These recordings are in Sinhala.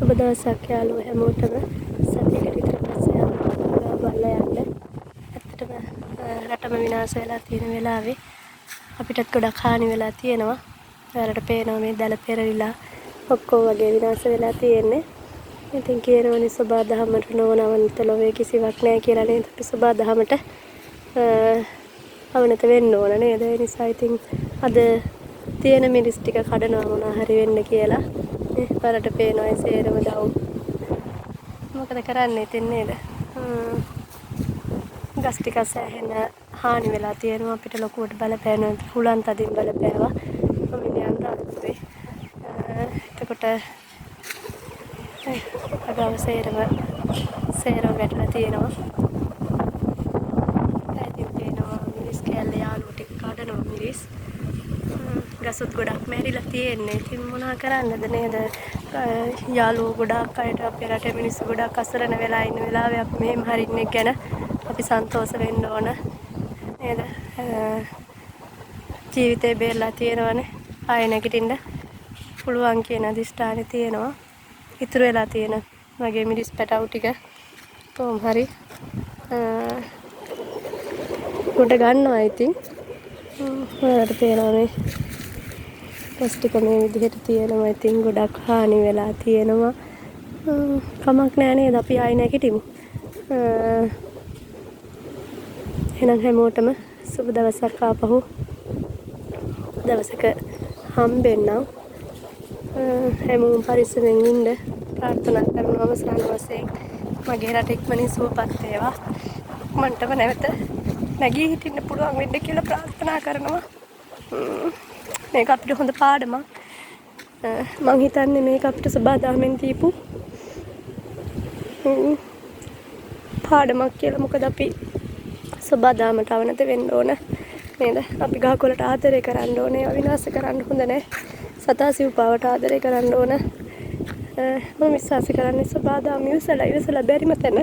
සුබ දවසක් යාළුවෝ හැමෝටම. සතියකට විතර පස්සේ යනවා බලලා යන්න. ඇත්තටම රටම විනාශ වෙලා තියෙන වෙලාවේ අපිටත් ගොඩක් හානි වෙලා තියෙනවා. ඔයාලට පේනවා මේ දැල පෙරලිලා ඔක්කොම වගේ විනාශ වෙලා තියෙන්නේ. ඉතින් කියනවනේ සබා දහමට නොවනවන්ත ලෝකේ කිසිවක් නැහැ කියලා නේද? අපි සබා දහමට අවනත වෙන්න ඕන නේද? ඒ නිසා ඉතින් අද තියෙන මිරිස් ටික කඩනවා මොනවා හරි වෙන්න කියලා. බලට පේනවා ඒ සේරම දවුම්. මොකද කරන්නේ ඉතින් නේද? ගස් ටික සෑහෙන හානි වෙලා තියෙනවා. අපිට ලොකුවට බලපෑනවා. හුලන් තදින් බලපෑවා. මිනියන් රාත්‍රියේ. එතකොට අගව සේරම වැටලා තියෙනවා. ඉතින් පේනවා මිරිස් කෑල්ල යාළුවෝ ටික කඩනවා මිරිස්. ගසුත් ගොඩක් මැරිලා තියෙන්නේ. ඉතින් මොනා කරන්නද නේද? යාළුවෝ ගොඩක් අයට අපේ රටේ මිනිස්සු ගොඩක් අසරණ වෙලා ඉන්න වෙලාවේ අපි මෙහෙම හරින්නේ ගැන අපි සන්තෝෂ වෙන්න ඕන නේද? ජීවිතේ බේරලා තියෙනවනේ. ආයෙ නැගිටින්න පුළුවන් කියන අදිෂ්ඨානෙ තියෙනවා. ඉතුරු වෙලා තියෙන මගේ මිරිස් පැටවු ටික කොහොම හරි කොට ගන්නවා ඉතින්. ඔයාලට පේනවා මේ ගස් ටික මේ විදිහට තියෙනවා. ඉතින් ගොඩක් හානි වෙලා තියෙනවා. කමක් නෑ නේද? අපි ආයෙ නැගිටිමු. එහෙනම් හැමෝටම සුබ දවසක් ආපහු දවසක හම්බෙන්නම්. හැමෝම පරිස්සමෙන් ඉන්න ප්‍රාර්ථනා කරනවා අවසාන වශයෙන්. මගේ රට ඉක්මනින් සුවපත් වේවා. මන්ටම නැවත නැගී හිටින්න පුළුවන් වෙන්න කියලා ප්‍රාර්ථනා කරනවා. මේක අපිට හොඳ පාඩමක්. මං හිතන්නේ මේක අපිට සබාදාමෙන් දීපු පාඩමක් කියලා. මොකද අපි සබාදාමට අවනත වෙන්න ඕන නේද? අපි ගහකොළට ආදරය කරන්න ඕනේ. ඒවා විනාශ කරන්න හොඳ නැහැ. සතා සිව්පාවට ආදරය කරන්න ඕන. මම විශ්වාස කරන්නේ සබාදාම ඉවසලා බැරිම තැන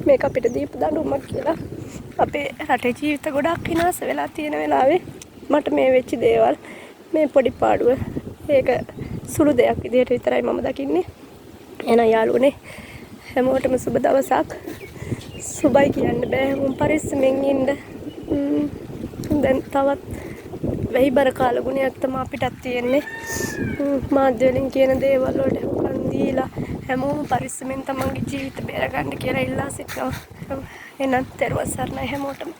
මේක අපිට දීපු දඬුවමක් කියලා. අපේ රටේ ජීවිත ගොඩක් විනාශ වෙලා තියෙන වෙලාවේ මට මේ වෙච්ච දේවල් මේ පොඩි පාඩුව ඒක සුළු දෙයක් විදිහට විතරයි මම දකින්නේ. එහෙනම් යාළුවනේ හැමෝටම සුබ දවසක්. සුබයි කියන්න බෑ. හැමෝම පරිස්සමෙන් ඉන්න. දැන් තවත් වෙයිබර කාල ගුණයක් තමයි අපිටත් තියෙන්නේ. මාධ්‍ය වලින් කියන දේවල් වලට උකන් දීලා හැමෝම පරිස්සමෙන් තමන්ගේ ජීවිත බේරගන්න කියලා ඉල්ලා සිටිනවා. එහෙනම් තෙරුවන් සරණයි හැමෝටම.